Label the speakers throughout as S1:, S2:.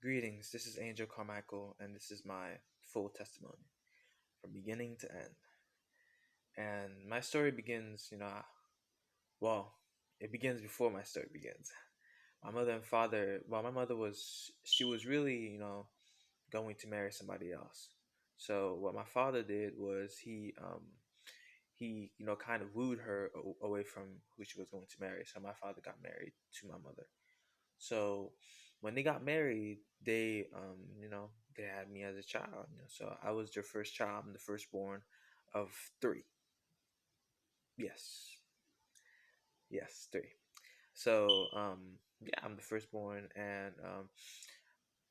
S1: Greetings, this is Angel Carmichael, and this is my full testimony from beginning to end. And my story begins, well, it begins before my story begins. My mother and father, well, my mother she was really, going to marry somebody else. So what my father did was he kind of wooed her away from who she was going to marry. So my father got married to my mother. So when they got married, they had me as a child. So I was their first child. I'm the firstborn of three. Yes, yes, three. So yeah, I'm the firstborn, and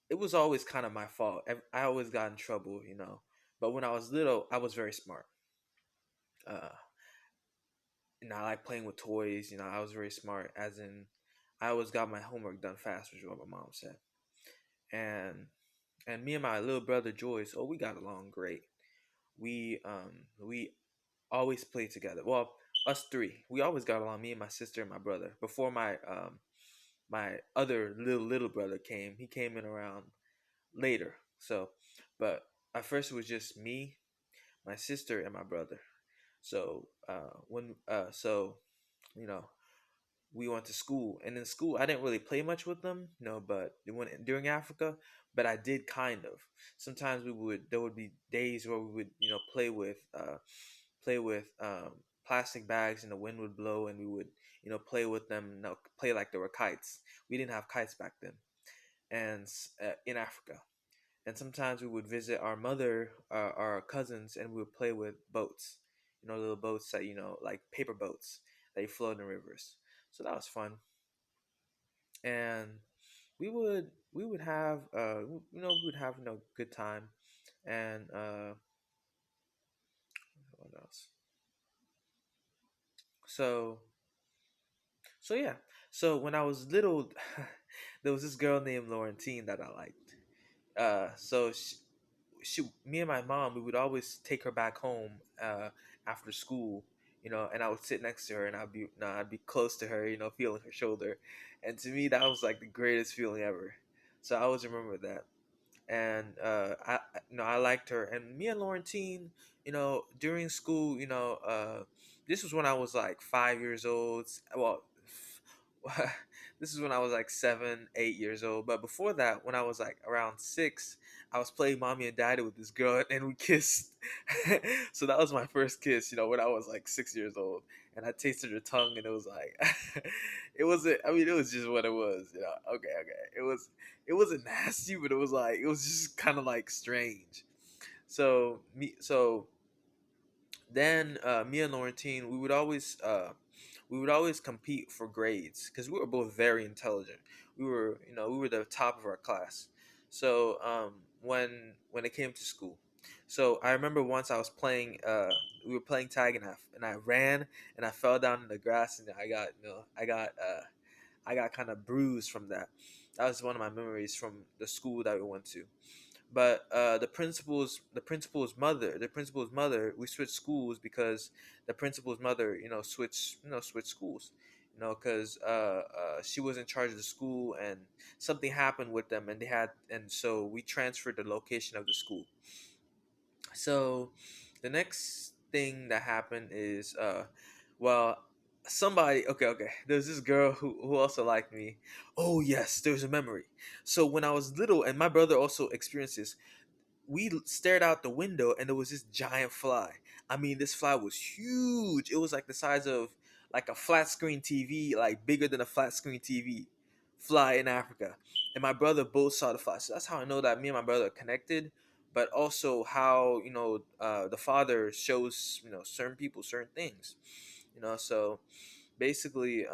S1: it was always kind of my fault. I always got in trouble. But when I was little, I was very smart. Uh, and I like playing with toys. I was very smart, as in I always got my homework done fast, which is what my mom said. And me and my little brother Joyce, oh, we got along great. We always played together. Well, us three, we always got along. Me and my sister and my brother. Before my other little brother came, he came in around later. So, but at first it was just me, my sister, and my brother. So when so you know we went to school, and in school I didn't really play much with them, but when during Africa, but I did kind of. Sometimes there would be days where we would play with plastic bags, and the wind would blow, and we would play with them, play like they were kites. We didn't have kites back then, and in Africa. And sometimes we would visit our cousins, and we would play with boats, little boats that like paper boats that you float in rivers. So that was fun. And we would have we would have good time. And what else? So yeah. So when I was little, there was this girl named Laurentine that I liked. So me and my mom, we would always take her back home after school, and I would sit next to her, and I'd be close to her, feeling her shoulder, and to me that was like the greatest feeling ever. So I always remember that. And I liked her, and me and Laurentine, during school, this was when I was like 5 years old. Well, this is when I was like 7, 8 years old. But before that, when I was like around 6, I was playing mommy and daddy with this girl, and we kissed. So that was my first kiss, when I was like 6 years old, and I tasted her tongue, and it was like, it wasn't. I mean, it was just what it was. Okay, okay. It wasn't nasty, but it was just kind of like strange. So then me and Laurentine, we would always compete for grades because we were both very intelligent. We were the top of our class. So when it came to school, so I remember once we were playing tag, and I ran, and I fell down in the grass, and I got kind of bruised from that. That was one of my memories from the school that we went to. But the principal's mother, we switched schools because the principal's mother, switched schools, because she was in charge of the school, and something happened with them, and so we transferred the location of the school. So the next thing that happened is, well, somebody, okay, there's this girl who also liked me. Oh yes, there's a memory. So when I was little, and my brother also experienced this, we stared out the window, and there was this giant fly. I mean, this fly was huge. It was like the size of like a flat screen TV, like bigger than a flat screen TV fly in Africa. And my brother both saw the fly. So that's how I know that me and my brother are connected, but also how, the father shows, certain people certain things. So basically,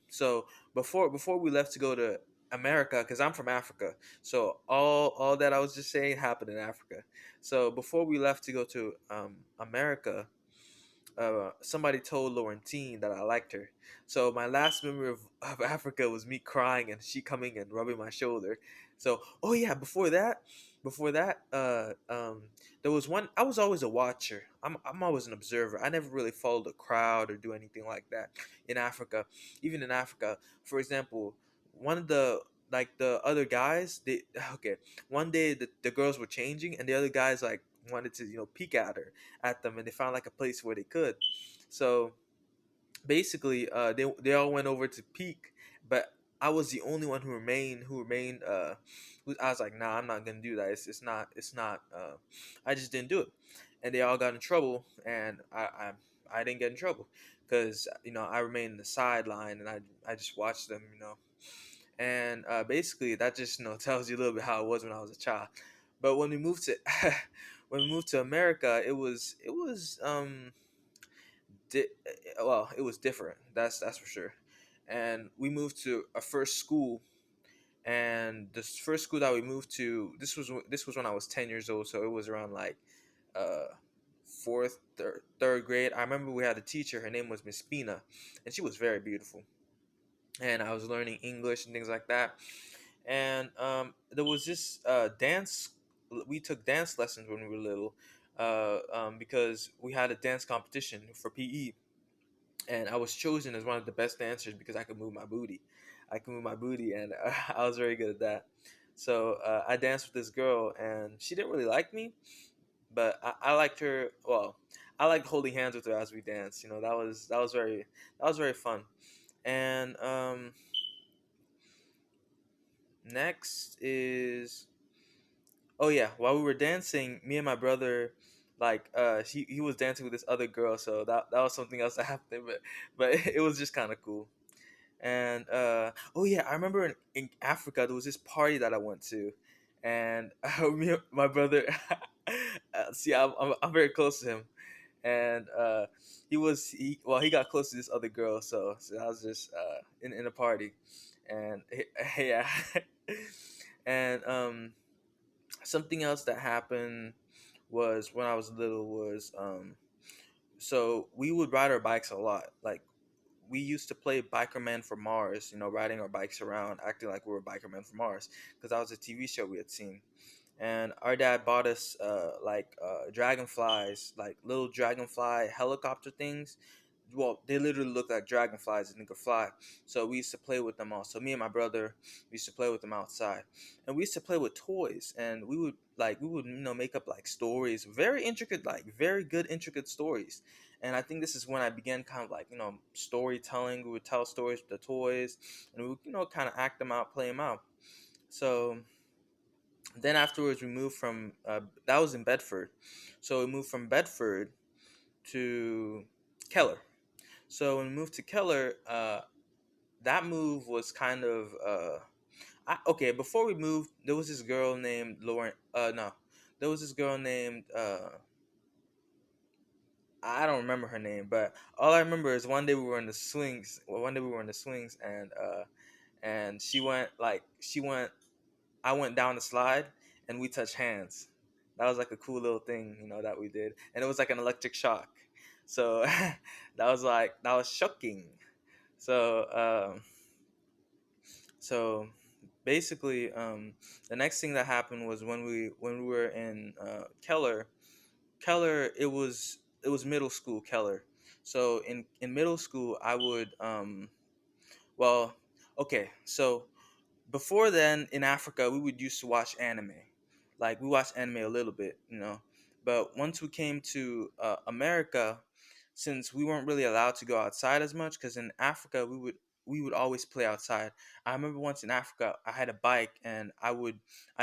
S1: so before we left to go to America, because I'm from Africa, so all that I was just saying happened in Africa. So before we left to go to America, somebody told Laurentine that I liked her. So my last memory of Africa was me crying, and she coming and rubbing my shoulder. So, oh yeah, before that, there was one. I was always a watcher. I'm always an observer. I never really followed the crowd or do anything like that in Africa. Even in Africa, for example, one of like the other guys, they okay. One day the girls were changing, and the other guys like wanted to peek at them, and they found like a place where they could. So basically, they all went over to peek, but I was the only one who remained. I was like, nah, I'm not gonna do that. It's not. I just didn't do it, and they all got in trouble, and I didn't get in trouble because I remained in the sideline, and I just watched them, and basically that just tells you a little bit how it was when I was a child. But when we moved to when we moved to America, it was di- well, it was different. That's for sure. And we moved to a first school, and this first school that we moved to, this was when I was 10 years old, so it was around like uh fourth, third grade. I remember we had a teacher. Her name was Miss Pina, and she was very beautiful. And I was learning English and things like that. And there was this dance. We took dance lessons when we were little, because we had a dance competition for PE, and I was chosen as one of the best dancers because I could move my booty. I could move my booty, and I was very good at that. So I danced with this girl, and she didn't really like me, but I liked her. Well, I liked holding hands with her as we danced. That was very fun. And next is, oh yeah, while we were dancing, me and my brother, like he was dancing with this other girl, so that was something else that happened, but it was just kind of cool. And oh yeah, I remember in Africa there was this party that I went to, and my brother, see, I'm very close to him, and he got close to this other girl, so I was just in a party, and yeah, and something else that happened was when I was little was so we would ride our bikes a lot. Like we used to play Bikerman for Mars, riding our bikes around, acting like we were Bikerman for Mars, because that was a TV show we had seen. And our dad bought us like dragonflies, like little dragonfly helicopter things. Well, they literally look like dragonflies and they could fly. So we used to play with them all. So me and my brother, we used to play with them outside, and we used to play with toys. And we would make up like stories, very intricate, like very good intricate stories. And I think this is when I began kind of like storytelling. We would tell stories with the toys, and we would kind of act them out, play them out. So then afterwards we moved from that was in Bedford, so we moved from Bedford to Keller. So when we moved to Keller, that move was kind of okay. Before we moved, there was this girl named Lauren. No, there was this girl named I don't remember her name, but all I remember is one day we were in the swings. Well, one day we were in the swings, and she went. I went down the slide, and we touched hands. That was like a cool little thing, that we did, and it was like an electric shock. So that was shocking. So so basically, the next thing that happened was when we were in Keller. Keller, it was middle school Keller. So in middle school, I would well, okay, so before then in Africa we would used to watch anime. Like we watched anime a little bit, but once we came to America, since we weren't really allowed to go outside as much, because in Africa we would always play outside. I remember once in Africa I had a bike, and I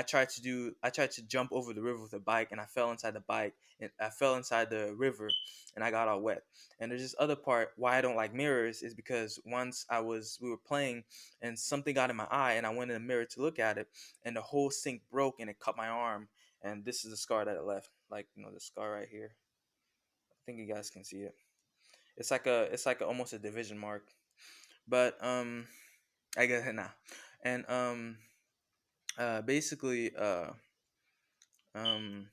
S1: tried to jump over the river with a bike, and I fell inside the bike, and I fell inside the river, and I got all wet. And there's this other part why I don't like mirrors is because once we were playing, and something got in my eye, and I went in the mirror to look at it, and the whole sink broke, and it cut my arm, and this is the scar that it left, like the scar right here. I think you guys can see it. It's like almost a division mark, but I guess nah. And basically um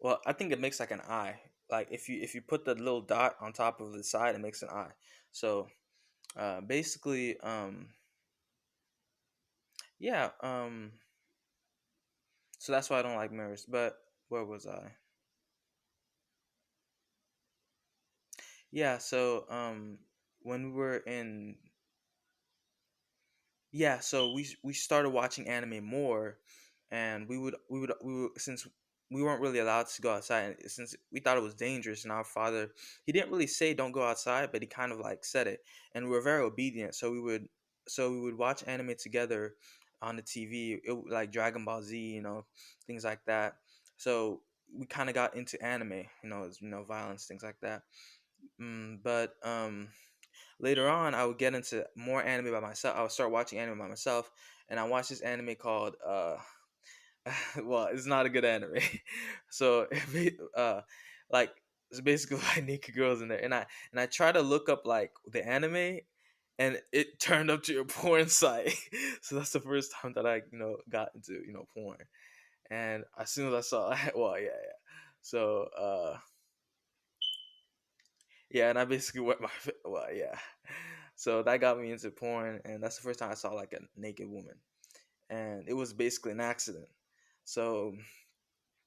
S1: well, I think it makes like an eye. Like if you put the little dot on top of the side, it makes an eye. So basically yeah, so that's why I don't like mirrors. But where was I? Yeah, so when we were in Yeah, so we started watching anime more, and we would since we weren't really allowed to go outside, and since we thought it was dangerous, and our father, he didn't really say don't go outside, but he kind of like said it, and we were very obedient. So we would watch anime together on the TV, like Dragon Ball Z, things like that. So we kind of got into anime, violence, things like that. But later on, I would get into more anime by myself. I would start watching anime by myself, and I watched this anime called well, it's not a good anime. So like it's basically like naked girls in there, and I try to look up like the anime, and it turned up to a porn site. So that's the first time that I got into porn, and as soon as I saw well, yeah, yeah. So yeah, and I basically wet my well, yeah. So that got me into porn, and that's the first time I saw like a naked woman, and it was basically an accident. So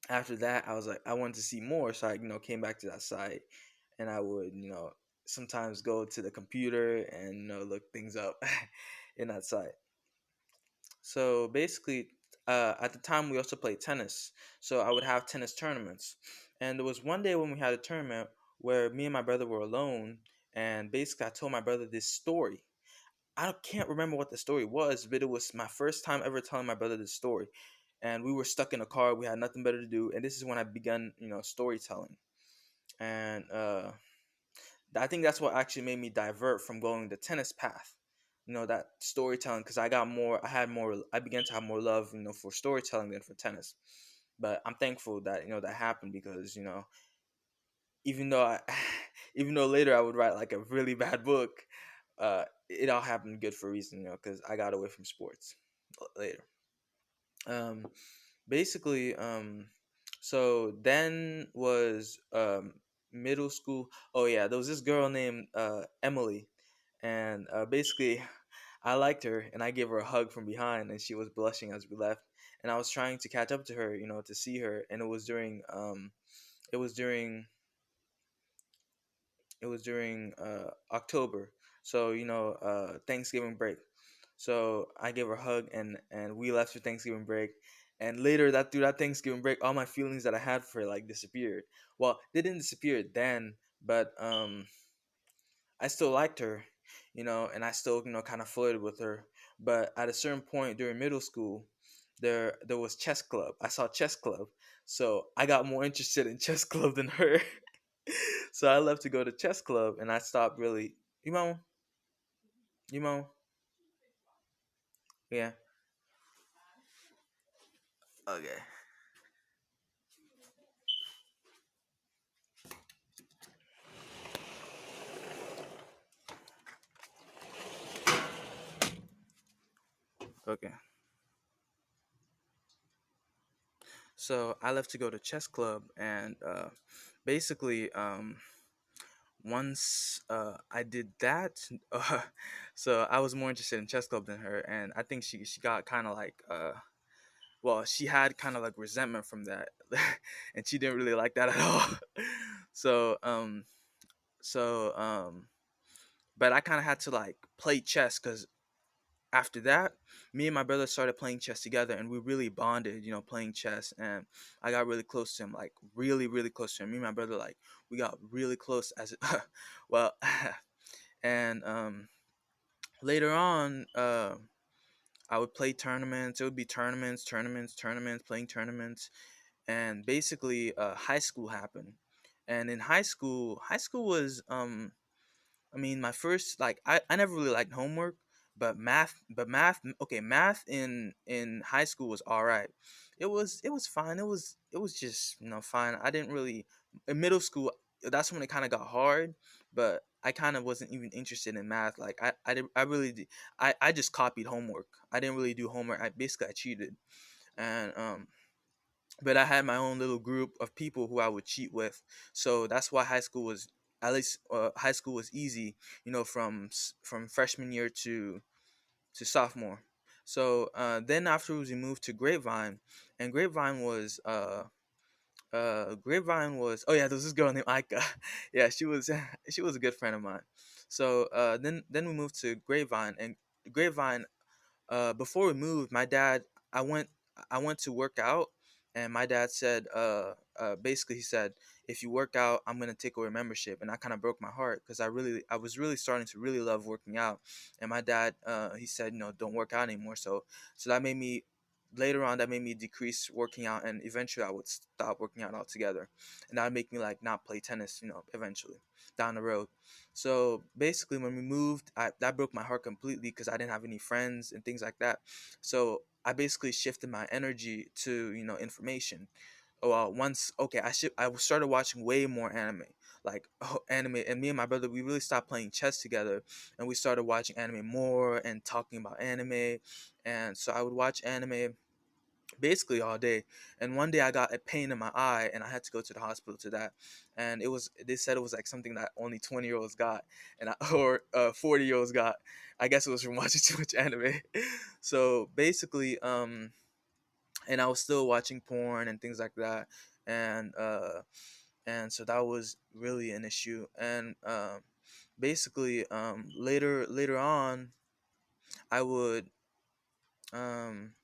S1: after that, I was like, I wanted to see more, so I came back to that site, and I would sometimes go to the computer and look things up in that site. So basically, at the time we also played tennis. So I would have tennis tournaments, and there was one day when we had a tournament where me and my brother were alone, and basically I told my brother this story. I can't remember what the story was, but it was my first time ever telling my brother this story. And we were stuck in a car. We had nothing better to do, and this is when I began, storytelling. And I think that's what actually made me divert from going the tennis path. That storytelling, because I began to have more love, for storytelling than for tennis. But I'm thankful that that happened, because even though I, even though later I would write like a really bad book, it all happened good for a reason, because I got away from sports later. Um, basically, so then was middle school. Oh yeah, there was this girl named Emily, and basically, I liked her, and I gave her a hug from behind, and she was blushing as we left. And I was trying to catch up to her, to see her, and it was during October, so Thanksgiving break. So I gave her a hug, and we left for Thanksgiving break. And later that through that Thanksgiving break, all my feelings that I had for her like disappeared. Well, they didn't disappear then, but I still liked her, and I still kind of flirted with her. But at a certain point during middle school, there was chess club. I saw chess club, so I got more interested in chess club than her. So I left to go to chess club, and I stopped really. You know, you know, yeah. Okay. Okay. So I left to go to chess club, and basically, once I did that, uh, so I was more interested in chess club than her, and I think she got kind of like well, she had kind of like resentment from that, and she didn't really like that at all. so so but I kind of had to like play chess, because after that, me and my brother started playing chess together, and we really bonded, playing chess. And I got really close to him, like really, really close to him. Me and my brother, like, we got really close as well. And later on, I would play tournaments. It would be tournaments, playing tournaments. And basically, high school happened. And in high school was I mean, my first like I never really liked homework, math in high school was all right. It was fine. It was just fine. I didn't really in middle school. That's when it kind of got hard, but I kind of wasn't even interested in math. Like I really did, I just copied homework. I didn't really do homework. I cheated, and but I had my own little group of people who I would cheat with. So that's why high school was at least high school was easy, from freshman year to sophomore. So then afterwards we moved to Grapevine, and Grapevine was, oh yeah, there was this girl named Ika. Yeah, she was a good friend of mine. So then we moved to Grapevine, and Grapevine before we moved, my dad, I went I went to work out, and my dad said, basically he said, if you work out, I'm gonna take away membership, and that kind of broke my heart because I was really starting to really love working out, and my dad, he said, don't work out anymore. So that made me later on that made me decrease working out, and eventually I would stop working out altogether, and that would make me like not play tennis, eventually down the road. So basically, when we moved, that broke my heart completely because I didn't have any friends and things like that. So I basically shifted my energy to information. Well, once okay, I started watching way more anime, like anime, and me and my brother we really stopped playing chess together, and we started watching anime more and talking about anime, and so I would watch anime basically all day. And one day I got a pain in my eye and I had to go to the hospital to that. And they said it was like something that only 20-year-olds got, or 40-year-olds got. I guess it was from watching too much anime. So basically, and I was still watching porn and things like that. And so that was really an issue. And basically, later on, I would um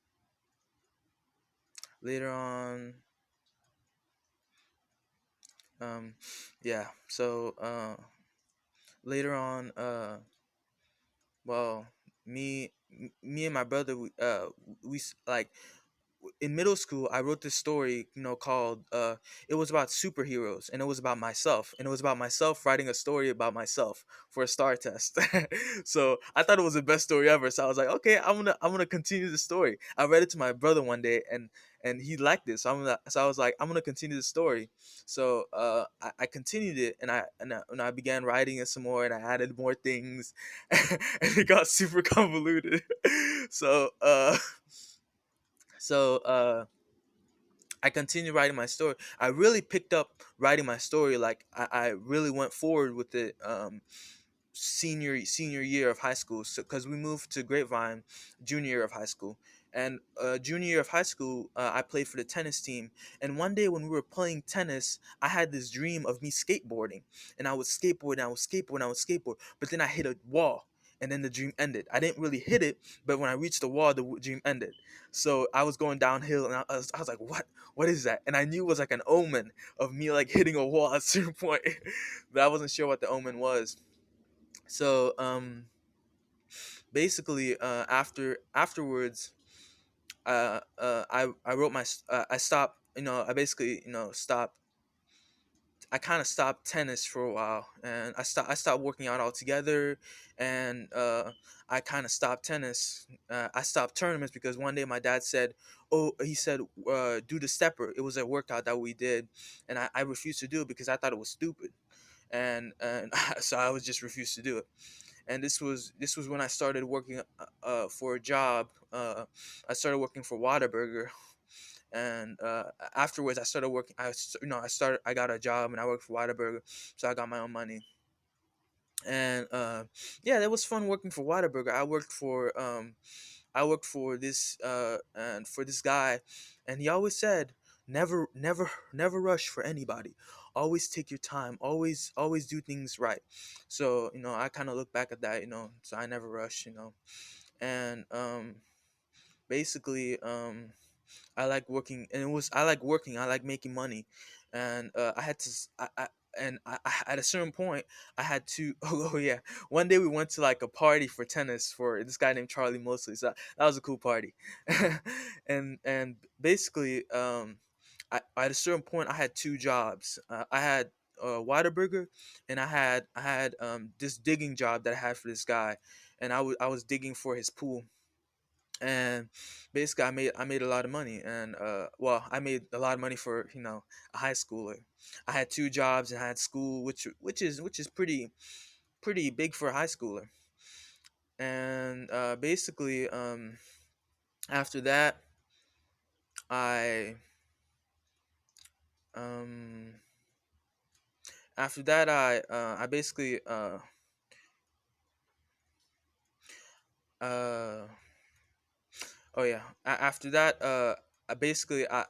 S1: later on yeah. So later on, well, me and my brother, like in middle school I wrote this story, called it was about superheroes, and it was about myself, and it was about myself writing a story about myself for a star test. So I thought it was the best story ever, so I was like, okay, I'm gonna continue the story. I read it to my brother one day, and he liked it, so I was like, I'm gonna continue the story. So I continued it, and I began writing it some more, and I added more things. And it got super convoluted. So so I continued writing my story. I really picked up writing my story. Like I really went forward with it. Senior year of high school. So because we moved to Grapevine, junior year of high school, and junior year of high school, I played for the tennis team. And one day when we were playing tennis, I had this dream of me skateboarding, and I would skateboard, and I would skateboard, and I would skateboard. But then I hit a wall. And then the dream ended. I didn't really hit it, but when I reached the wall, the dream ended. So I was going downhill, and I was like, what is that? And I knew it was like an omen of me like hitting a wall at a certain point, but I wasn't sure what the omen was. So basically, afterwards, I wrote I stopped. I basically stopped. I kind of stopped tennis for a while, and I stopped working out altogether, and I kind of stopped tennis. I stopped tournaments because one day my dad said, "Oh," he said, "Do the stepper." It was a workout that we did, and I refused to do it because I thought it was stupid, and so I was just refused to do it. And this was when I started working for a job. I started working for Whataburger, and afterwards I started working. I got a job and I worked for Whataburger, so I got my own money. And yeah, that was fun working for Whataburger. I worked for this and for this guy, and he always said, never rush for anybody. Always take your time. Always do things right. So I kind of look back at that. So I never rush. And basically, I like working, and I like working. I like making money, and I had to. At a certain point, I had to. Oh yeah, one day we went to like a party for tennis for this guy named Charlie Mosley. So that was a cool party, and basically, at a certain point, I had two jobs. I had Whataburger, and I had this digging job that I had for this guy, and I was digging for his pool. And basically I made a lot of money, and well, I made a lot of money for a high schooler. I had two jobs and I had school, which is pretty big for a high schooler. And basically, after that I um I basically uh oh yeah, after that I basically I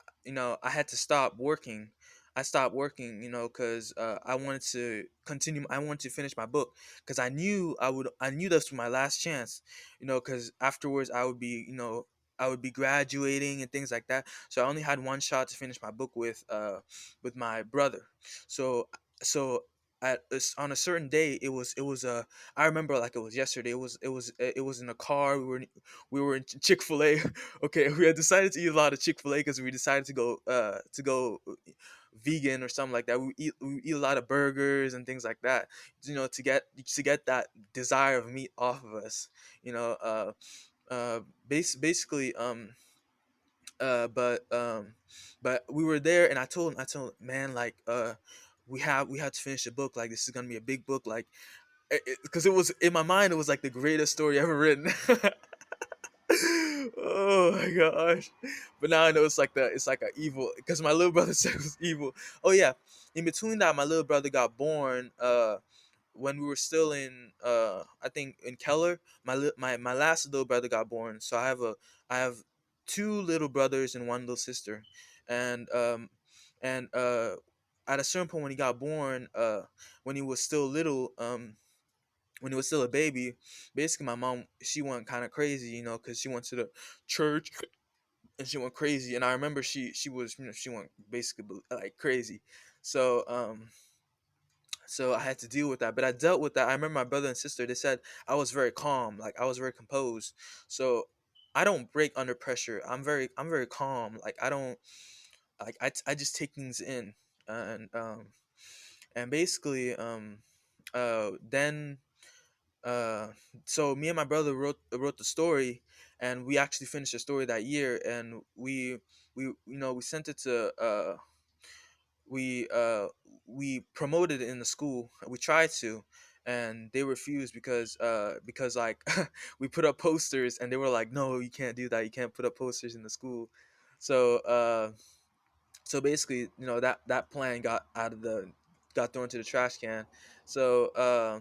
S1: had to stop working. I stopped working, because I wanted to continue. I wanted to finish my book because I knew I would. I knew this was my last chance, because afterwards I would be, I would be graduating and things like that. So I only had one shot to finish my book with my brother. So so on a certain day, it was I remember like it was yesterday. It was in a car. We were in Chick-fil-A. Okay, we had decided to eat a lot of Chick-fil-A because we decided to go vegan or something like that. We eat a lot of burgers and things like that, to get that desire of meat off of us. You know, uh, basically, but we were there, and I told him, man, like, we have to finish the book. Like, this is gonna be a big book, like, because it was in my mind, it was like the greatest story ever written. Oh my gosh! But now I know it's like a evil, because my little brother said it was evil. Oh yeah, in between that, my little brother got born. When we were still in, I think in Keller, my last little brother got born. So I have two little brothers and one little sister, and at a certain point when he got born, when he was still little, when he was still a baby, basically my mom, she went kind of crazy, because she went to the church and she went crazy. And I remember she went basically like crazy. So so I had to deal with that, but I dealt with that. I remember my brother and sister, they said I was very calm, like I was very composed. So I don't break under pressure. I'm very calm. Like I don't, like I just take things in. And basically, then uh so me and my brother wrote the story, and we actually finished the story that year. And we sent it to, we uh we promoted it in the school. We tried to, and they refused because like we put up posters, and they were like, no, you can't do that, you can't put up posters in the school. So basically, that plan got thrown to the trash can. So uh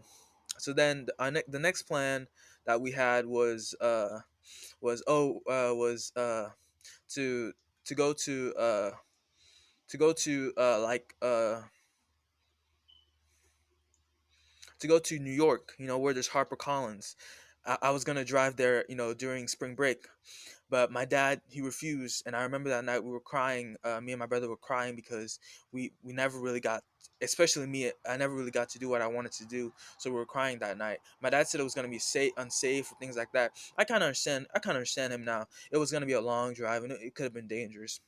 S1: so then the next plan that we had was to to go to to go to like to go to New York, where there's HarperCollins. I was gonna drive there, during spring break, but my dad, he refused. And I remember that night we were crying. Me and my brother were crying because we never really got, especially me. I never really got to do what I wanted to do, so we were crying that night. My dad said it was gonna be safe, unsafe, things like that. I kind of understand. I kind of understand him now. It was gonna be a long drive, and it could have been dangerous.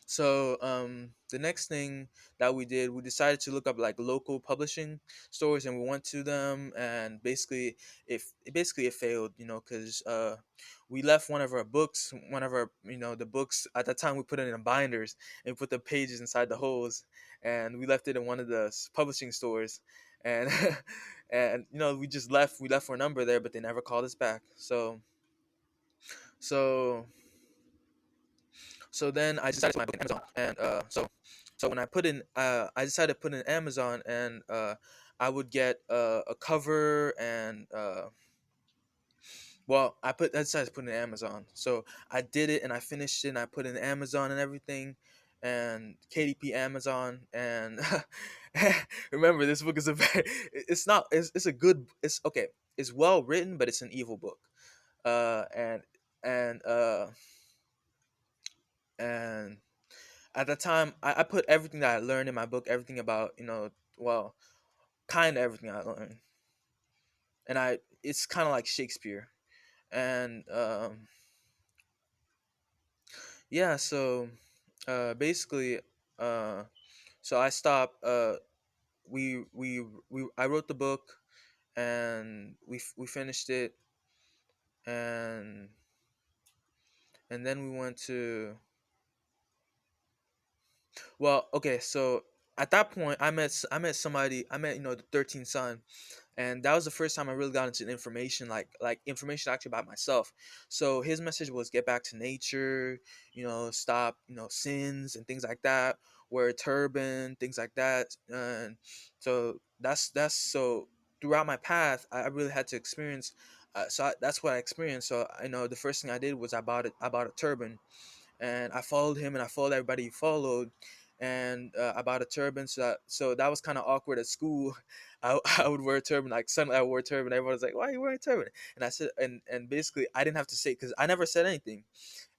S1: So the next thing that we did, we decided to look up like local publishing stores, and we went to them. And basically it failed, because we left one of our, the books at that time, we put it in binders and put the pages inside the holes, and we left it in one of the publishing stores. And and we left for a number there, but they never called us back. So So then I decided to buy a book on Amazon, and so when I decided to put in Amazon, and I would get a cover, and I decided to put it in Amazon. So I did it, and I finished it, and I put it in Amazon and everything, and KDP Amazon. And remember, this book is it's not, it's a good, it's okay, it's well written, but it's an evil book. And and and at the time, I put everything that I learned in my book, everything about, well, kind of everything I learned. And it's kind of like Shakespeare. And yeah, so basically, uh so I stopped. I wrote the book, and we finished it. And and then we went to, well, okay, so at that point, I met somebody. I met, the 13th son, and that was the first time I really got into information, like information actually about myself. So his message was get back to nature, stop, sins and things like that, wear a turban, things like that. And so that's so throughout my path, I really had to experience. That's what I experienced. So I know the first thing I did was I bought a turban, and I followed him, and I followed everybody he followed. and I bought a turban. So that was kind of awkward at school. I would wear a turban, like suddenly I wore a turban. Everyone was like, "Why are you wearing a turban?" And I said, and basically I didn't have to say because I never said anything.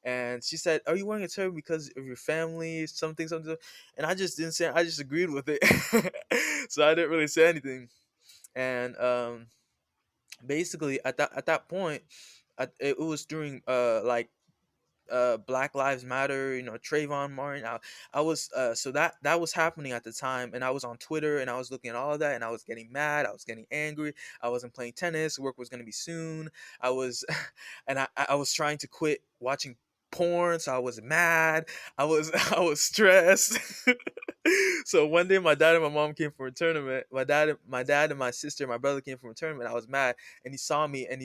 S1: And she said, "Are you wearing a turban because of your family, something, something?" And I just didn't say. I just agreed with it, so I didn't really say anything. And basically at that point, it was during like Black Lives Matter, Trayvon Martin. I was so that was happening at the time, and I was on Twitter and I was looking at all of that, and I was getting mad, I was getting angry. I wasn't playing tennis. Work was gonna be soon. I was, and I was trying to quit watching porn, so I was mad. I was I was stressed. So one day my dad and my mom came from a tournament. My dad and my sister, my brother came from a tournament. I was mad, and he saw me, and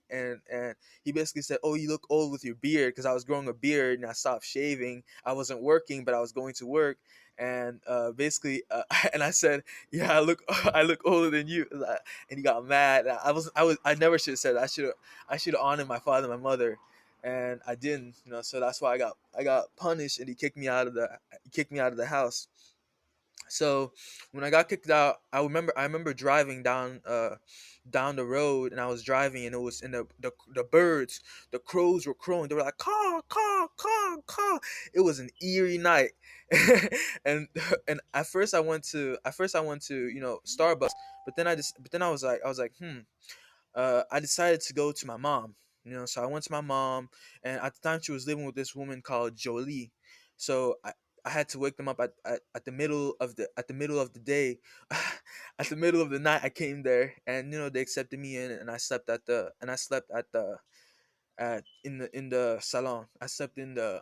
S1: and he basically said, "Oh, you look old with your beard," because I was growing a beard and I stopped shaving. I wasn't working, but I was going to work, and basically, and I said, "Yeah, I look, I look older than you," and he got mad. I never should have said that. I should have honored my father, and my mother, and I didn't, So that's why I got punished, and he kicked me out of the house. So when I got kicked out, I remember driving down the road, and I was driving, and it was, and the birds, the crows were crowing. They were like, caw, caw, caw, caw. It was an eerie night. and and at first I went to Starbucks, but then I was like, I decided to go to my mom. So I went to my mom, and at the time she was living with this woman called Jolie. So I had to wake them up at the middle of the day, at the middle of the night. I came there, and they accepted me in, and I slept at in the salon. I slept in the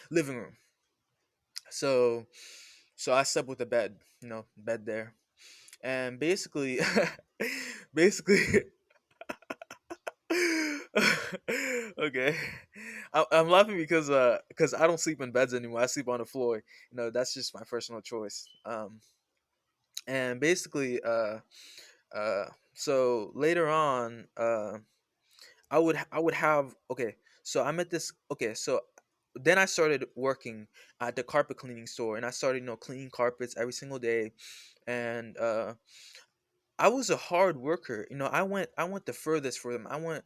S1: living room. So I slept with a bed there, and basically okay, I'm laughing because I don't sleep in beds anymore. I sleep on the floor. That's just my personal choice. And basically, so later on, I would have, okay. So I met this, okay. So then I started working at the carpet cleaning store, and I started cleaning carpets every single day. And I was a hard worker. I went the furthest for them. I went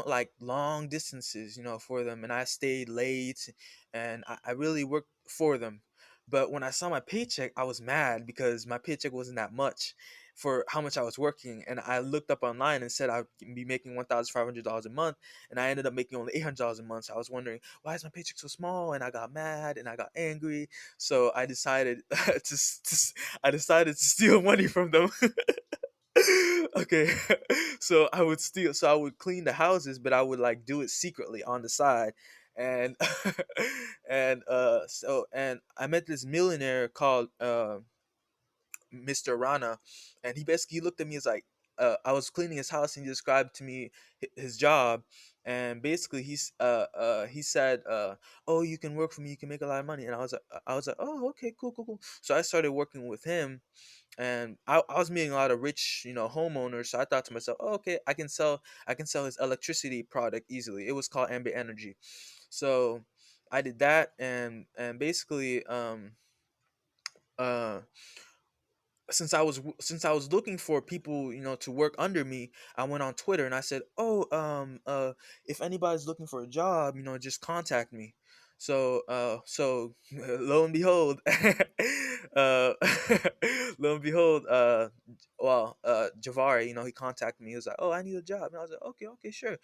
S1: like long distances, for them, and I stayed late, and I really worked for them. But when I saw my paycheck, I was mad because my paycheck wasn't that much for how much I was working. And I looked up online and said I'd be making $1,500 a month, and I ended up making only $800 a month. So I was wondering, why is my paycheck so small? And I got mad and I got angry. So I decided to steal money from them. Okay. So I would clean the houses, but I would like do it secretly on the side. And and I met this millionaire called Mr. Rana, and he basically looked at me as like, I was cleaning his house, and he described to me his job. And basically he said, "Oh, you can work for me, you can make a lot of money." And I was like, "Oh, okay, cool, cool, cool." So I started working with him, and I was meeting a lot of rich, homeowners. So I thought to myself, oh, okay, I can sell his electricity product easily. It was called ambient energy. So I did that, and basically, uh since I was looking for people, to work under me, I went on Twitter and I said, "Oh, if anybody's looking for a job, just contact me." So lo and behold, uh, lo and behold, Javari, he contacted me. He was like, "Oh, I need a job," and I was like, "Okay, okay, sure."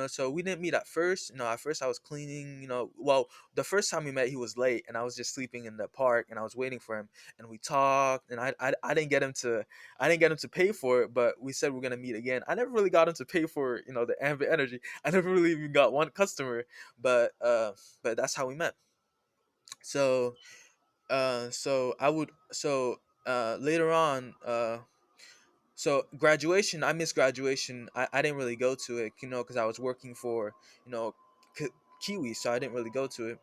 S1: So we didn't meet at first. At first I was cleaning. Well, the first time we met, he was late, and I was just sleeping in the park, and I was waiting for him, and we talked, and I didn't get him to pay for it, but we said we're gonna meet again. I never really got him to pay for the ambient energy. I never really even got one customer, but that's how we met. So later on, so graduation, I missed graduation. I didn't really go to it, because I was working for you know Ki- Kiwi, so I didn't really go to it,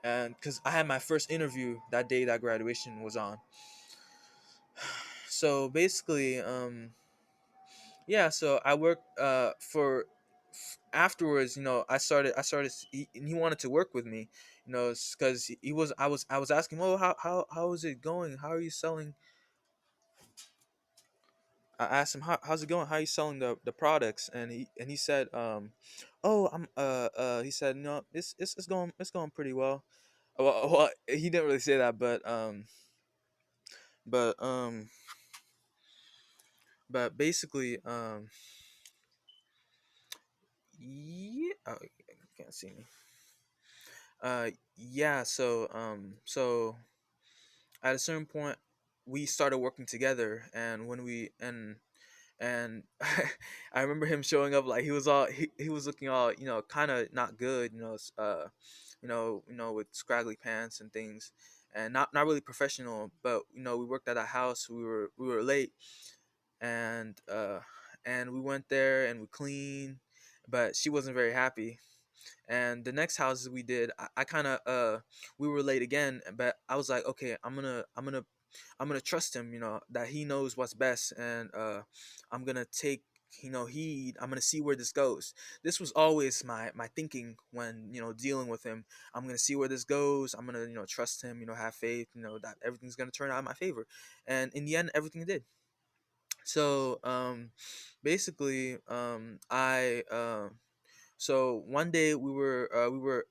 S1: and because I had my first interview that day that graduation was on. So basically, yeah. So I worked for afterwards, and he wanted to work with me, because he was I was asking, oh, how is it going, how are you selling. I asked him, how's it going, how are you selling the products, and he said, oh, he said, no, it's going pretty well. Well, he didn't really say that, but um but basically, yeah, oh, you can't see me. Yeah, so at a certain point we started working together, and when we and I remember him showing up, like he was looking all, kind of not good, with scraggly pants and things, and not really professional. But we worked at a house, we were late, and we went there and we cleaned, but she wasn't very happy. And the next houses we did, I kind of we were late again, but I was like, okay, I'm gonna trust him, that he knows what's best, and I'm gonna take, heed. I'm gonna see where this goes. This was always my thinking when, dealing with him. I'm gonna see where this goes. I'm gonna, trust him, have faith, that everything's gonna turn out in my favor. And in the end, everything did. So basically, I so one day we were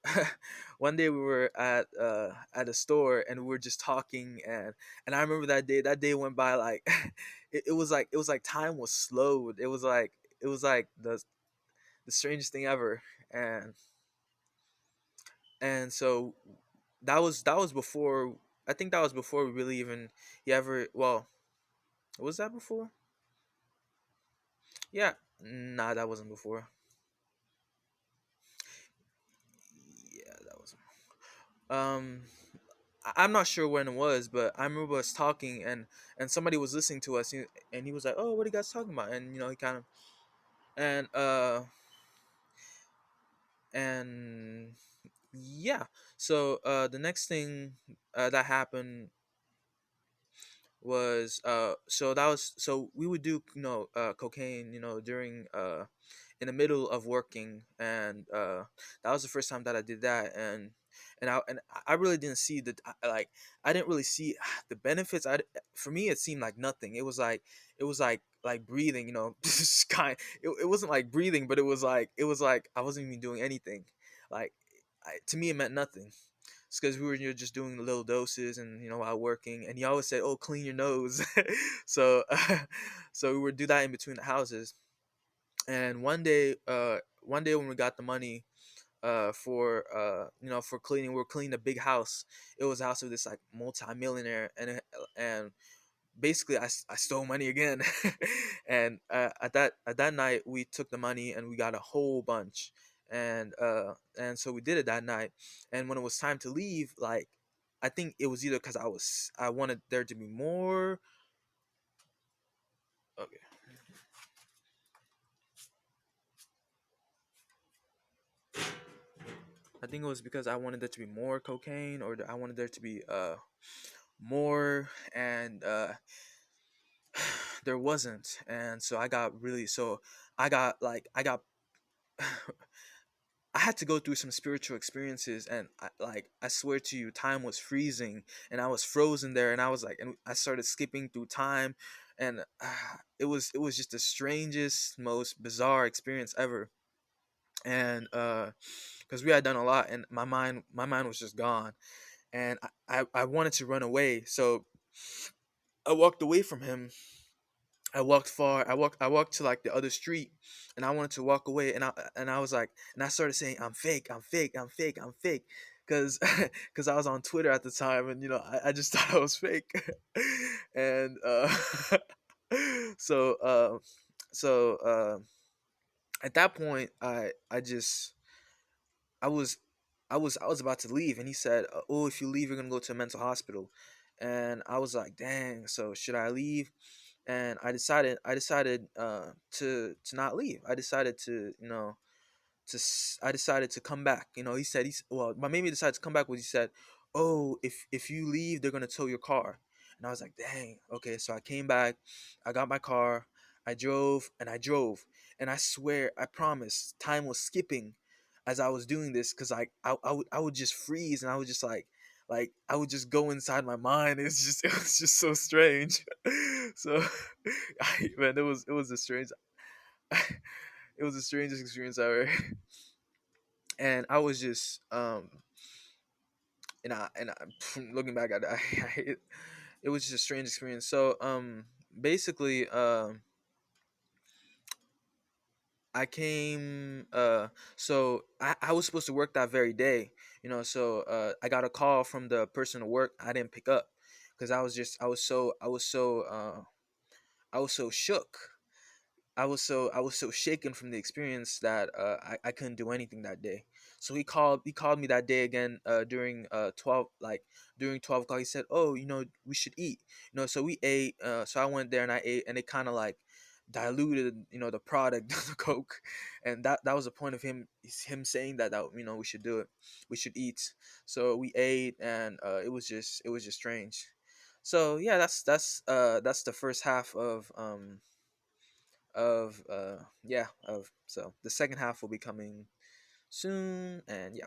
S1: one day we were at a store, and we were just talking, and I remember that day went by like it was like time was slowed. It was like the strangest thing ever. And so that was before, I think that was before we really even, he ever, well, was that before? Yeah. Nah, that wasn't before. Yeah, that was. um I'm not sure when it was, but I remember us talking, and somebody was listening to us, and he was like, "Oh, what are you guys talking about?" And he kind of, and and yeah. So the next thing that happened was, so we would do, cocaine, during in the middle of working, and that was the first time that I did that. And I really didn't see like, I didn't really see the benefits. For me it seemed like nothing. It was like breathing, just it wasn't like breathing, but it was like I wasn't even doing anything. Like, to me it meant nothing. It's because we were, just doing little doses, and while working, and he always said, "Oh, clean your nose." so so we would do that in between the houses. And one day when we got the money for cleaning, we were cleaning a big house. It was a house of this like multi-millionaire, and basically I stole money again. And at that night we took the money and we got a whole bunch. And so we did it that night. And when it was time to leave, like, I think it was either because I wanted there to be more. Okay. I think it was because I wanted there to be more cocaine, or I wanted there to be more, and there wasn't. And so I got I had to go through some spiritual experiences, and I swear to you, time was freezing, and I was frozen there, and I started skipping through time, and it was just the strangest, most bizarre experience ever. And because we had done a lot, and my mind was just gone, and I wanted to run away, so I walked away from him. I walked far. I walked to like the other street, and I wanted to walk away, and I was like, and I started saying, "I'm fake. I'm fake. I'm fake. I'm fake," because because I was on Twitter at the time, and I just thought I was fake. And so so at that point, I was I was about to leave, and he said, "Oh, if you leave, you're gonna go to a mental hospital." And I was like, "Dang! So should I leave?" And I decided to not leave. I decided to come back. He said, well, what made me decide to come back was, he said, "Oh, if you leave, they're gonna tow your car." And I was like, "Dang, okay." So I came back, I got my car, I drove, and I drove. and I swear, I promise, time was skipping as I was doing this, because I would just freeze, and I would just like I would just go inside my mind. It's just it was just so strange. So, man, it was a strange it was the strangest experience ever. And I was just looking back at it, it was just a strange experience. So basically I came so I was supposed to work that very day, so I got a call from the person to work. I didn't pick up because I was so shook. I was so shaken from the experience that I couldn't do anything that day. So he called me that day again during 12, like during 12 o'clock. He said, "Oh, we should eat." So we ate. So I went there and I ate, and it kind of like diluted the product of the Coke, and that was the point of him saying that we should do it, we should eat. So we ate, and it was just strange. So yeah, that's the first half of yeah of so the second half will be coming soon, and yeah.